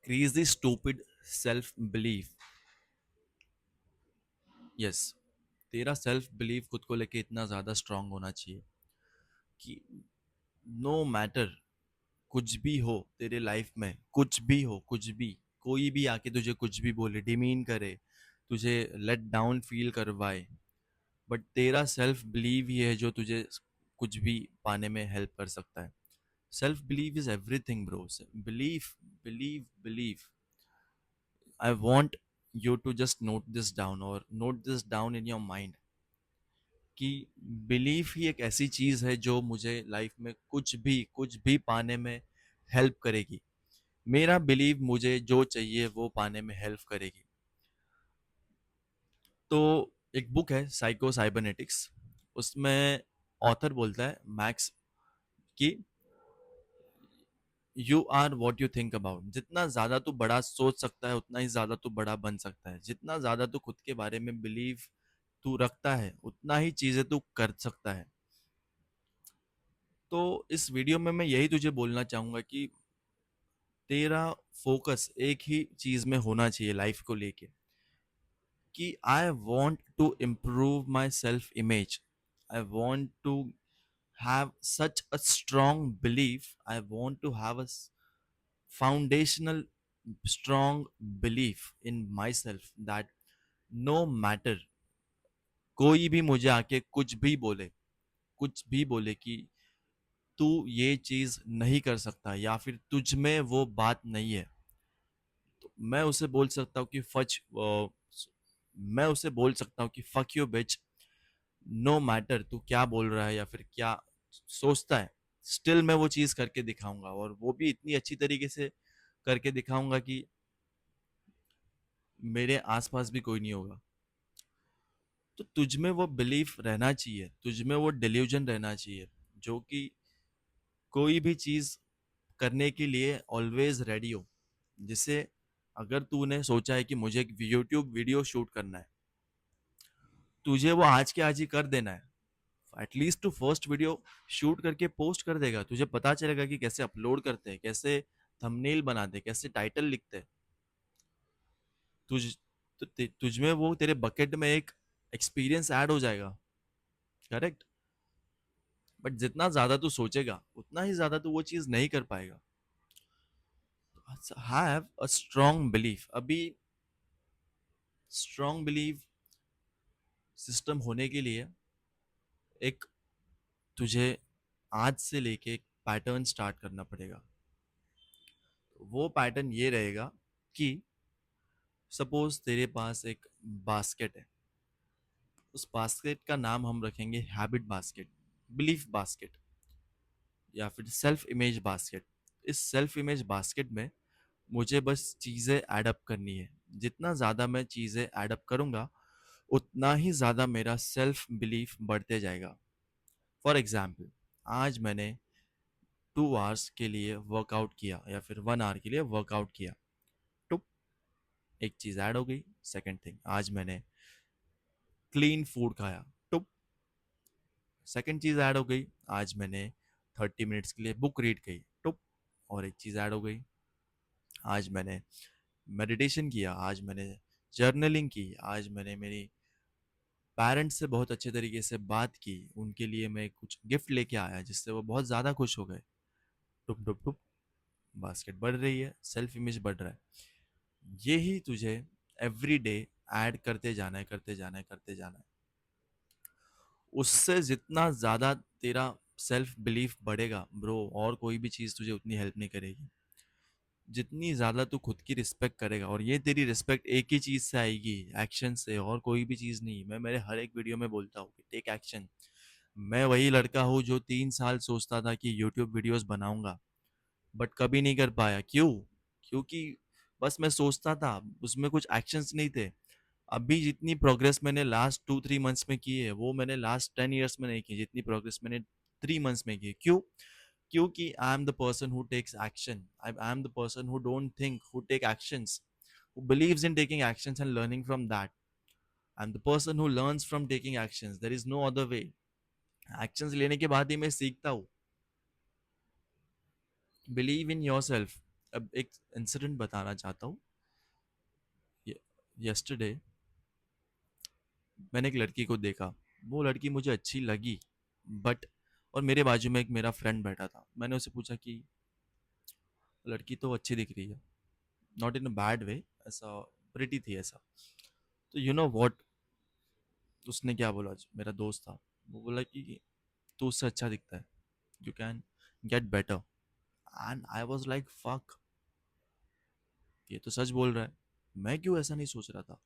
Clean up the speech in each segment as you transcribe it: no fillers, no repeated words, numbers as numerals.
crazy stupid self belief. Yes, तेरा self believe खुद को लेके इतना ज़्यादा स्ट्रांग होना चाहिए कि नो मैटर कुछ भी हो तेरे लाइफ में, कुछ भी हो, कुछ भी, कोई भी आके तुझे कुछ भी बोले, डिमीन करे, तुझे लेट डाउन फील करवाए, बट तेरा सेल्फ बिलीव ही है जो तुझे कुछ भी पाने में हेल्प कर सकता है. Self believe is everything bro. Believe, believe, believe. I want you to just note this down or note this down in your mind कि बिलीफ ही एक ऐसी चीज है जो मुझे लाइफ में कुछ भी पाने में हेल्प करेगी. मेरा बिलीव मुझे जो चाहिए वो पाने में हेल्प करेगी. तो एक बुक है साइको साइबरनेटिक्स, उसमें ऑथर बोलता है मैक्स कि you are what you think about. जितना ज्यादा तू बड़ा सोच सकता है उतना ही ज्यादा तू बड़ा बन सकता है. जितना ज्यादा तू खुद के बारे में बिलीव तू रखता है उतना ही चीजें तू कर सकता है. तो इस वीडियो में मैं यही तुझे बोलना चाहूंगा कि तेरा फोकस एक ही चीज में होना चाहिए लाइफ को लेके कि I want to improve my self image. I want to have such a strong belief. I want to have a foundational strong belief in myself that no matter कोई भी मुझे आके कुछ भी बोले कि तू ये चीज नहीं कर सकता या फिर तुझ में वो बात नहीं है, तो मैं उसे बोल सकता हूँ कि fuck you bitch. No matter तू क्या बोल रहा है या फिर क्या सोचता है, स्टिल मैं वो चीज करके दिखाऊंगा और वो भी इतनी अच्छी तरीके से करके दिखाऊंगा कि मेरे आसपास भी कोई नहीं होगा. तो तुझ में वो बिलीफ रहना चाहिए, तुझ में वो डिल्यूजन रहना चाहिए जो कि कोई भी चीज करने के लिए ऑलवेज रेडी हो. जिसे अगर तूने सोचा है कि मुझे एक यूट्यूब वीडियो शूट करना है, तुझे वो आज के आज ही कर देना है. At least to first video shoot करके पोस्ट कर देगा, तुझे पता चलेगा कि कैसे अपलोड करते हैं, कैसे थंबनेल बनाते हैं, कैसे टाइटल लिखते हैं. तुझ तुझ में वो तेरे बकेट में एक एक्सपीरियंस ऐड हो जाएगा. करेक्ट. बट जितना ज्यादा तू सोचेगा उतना ही ज्यादा तू वो चीज नहीं कर पाएगा. Have a strong belief. अभी स्ट्रॉन्ग बिलीफ सिस्टम होने के लिए एक तुझे आज से लेके एक पैटर्न स्टार्ट करना पड़ेगा. वो पैटर्न ये रहेगा कि सपोज तेरे पास एक बास्केट है. उस बास्केट का नाम हम रखेंगे हैबिट बास्केट, बिलीफ बास्केट या फिर सेल्फ इमेज बास्केट. इस सेल्फ इमेज बास्केट में मुझे बस चीज़ें एडअप करनी है. जितना ज़्यादा मैं चीज़ें एडअप करूँगा उतना ही ज़्यादा मेरा सेल्फ बिलीफ बढ़ते जाएगा. फॉर एग्जाम्पल, आज मैंने 2 आवर्स के लिए वर्कआउट किया या फिर 1 आवर के लिए वर्कआउट किया. तो एक चीज़ ऐड हो गई. सेकेंड थिंग, आज मैंने क्लीन फूड खाया. तो सेकेंड चीज़ ऐड हो गई. आज मैंने 30 मिनट्स के लिए बुक रीड की. तो और एक चीज़ ऐड हो गई. आज मैंने मेडिटेशन किया. आज मैंने जर्नलिंग की. आज मैंने मेरी पेरेंट्स से बहुत अच्छे तरीके से बात की. उनके लिए मैं कुछ गिफ्ट लेके आया जिससे वो बहुत ज़्यादा खुश हो गए. टुप टुप टुप. बास्केट बढ़ रही है, सेल्फ इमेज बढ़ रहा है. यही तुझे एवरी डे ऐड करते जाना है, करते जाना है, करते जाना है. उससे जितना ज़्यादा तेरा सेल्फ बिलीफ बढ़ेगा ब्रो, और कोई भी चीज़ तुझे उतनी हेल्प नहीं करेगी. जितनी ज़्यादा तू खुद की रिस्पेक्ट करेगा, और ये तेरी रिस्पेक्ट एक ही चीज़ से आएगी, एक्शन से, और कोई भी चीज़ नहीं. मैं मेरे हर एक वीडियो में बोलता हूँ कि टेक एक्शन. मैं वही लड़का हूँ जो 3 साल सोचता था कि यूट्यूब वीडियोस बनाऊंगा बट कभी नहीं कर पाया. क्यों? क्योंकि बस मैं सोचता था, उसमें कुछ एक्शंस नहीं थे. अभी जितनी प्रोग्रेस मैंने लास्ट 2-3 मंथ्स में की है वो मैंने लास्ट 10 ईयर्स में नहीं की. जितनी प्रोग्रेस मैंने 3 मंथ्स में की. क्यों? क्योंकि I am the person who takes action. I am the person who don't think, who take actions, who believes in taking actions and learning from that. I'm the person who learns from taking actions. There is no other way. Actions लेने के बाद ही मैं सीखता हूँ. Believe in yourself. अब एक incident बताना चाहता हूँ। यस्टरडे मैंने एक लड़की को देखा, वो लड़की मुझे अच्छी लगी, बट और मेरे बाजू में एक मेरा फ्रेंड बैठा था। मैंने उससे पूछा कि लड़की तो अच्छी दिख रही है, not in a bad way, ऐसा प्रिटी थी ऐसा। तो यू नो व्हाट उसने क्या बोला, मेरा दोस्त था, वो बोला कि तू उससे अच्छा दिखता है, you can get better. And I was like fuck, ये तो सच बोल रहा है। मैं क्यों ऐसा नहीं सोच रहा था?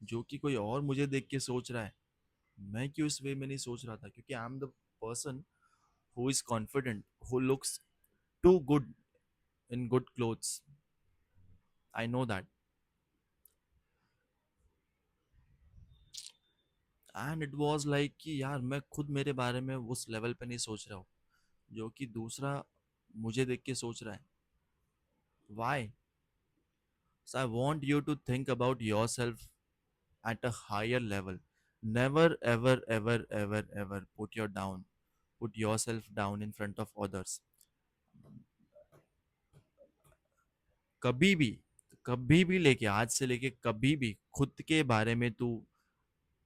जो कि कोई और मुझे देख के सोच रहा है, मैं क्यों इस वे में नहीं सोच रहा था? क्योंकि I am the person who is confident, who looks to good in good clothes, I know that. And it was like कि यार मैं खुद मेरे बारे में उस लेवल पे नहीं सोच रहा हूँ जो कि दूसरा मुझे देख के सोच रहा है। Y? So I want you to think about yourself at a higher level. Never, ever, ever, ever, ever put yourself down in front of others. कभी भी, कभी भी लेके आज से लेके कभी भी खुद के बारे में तू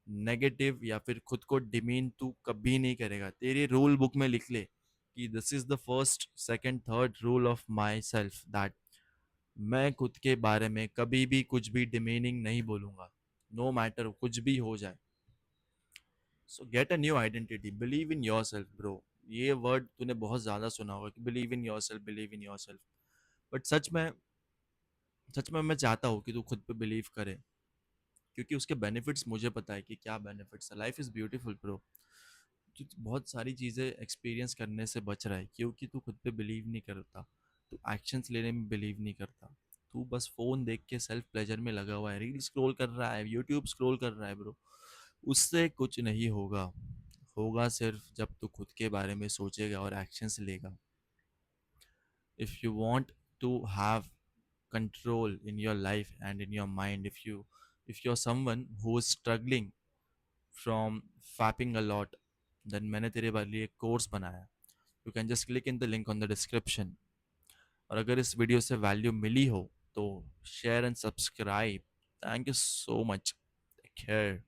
नेगेटिव या फिर खुद को डिमीन तू कभी नहीं करेगा। तेरी रूल बुक में लिख ले कि this is the first second third rule of my self, that मैं खुद के बारे में कभी भी कुछ भी डिमीनिंग नहीं बोलूंगा, नो मैटर कुछ भी हो जाए। So get a new identity, believe in yourself bro. ये वर्ड तूने बहुत ज़्यादा सुना होगा कि believe in yourself, believe in yourself. But सच में मैं चाहता हूँ कि तू खुद पे बिलीव करे, क्योंकि उसके बेनिफिट्स मुझे पता है कि क्या बेनिफिट्स है। Life is beautiful bro. तू बहुत सारी चीज़ें एक्सपीरियंस करने से बच रहा है क्योंकि तू खुद पे बिलीव नहीं करता, तू एक्शंस लेने में बिलीव नहीं करता। तू बस फ़ोन देख के सेल्फ प्लेजर में लगा हुआ है, रील स्क्रॉल कर रहा है, यूट्यूब स्क्रॉल कर रहा है ब्रो। उससे कुछ नहीं होगा। होगा सिर्फ जब तू खुद के बारे में सोचेगा और एक्शंस लेगा। If you want to have control in your life and in your mind, if you're someone who is struggling from fapping a lot, then मैंने तेरे बारे लिए एक कोर्स बनाया। You can just click in the link on the description. और अगर इस video से वैल्यू मिली हो तो share and subscribe. Thank you so much, take care.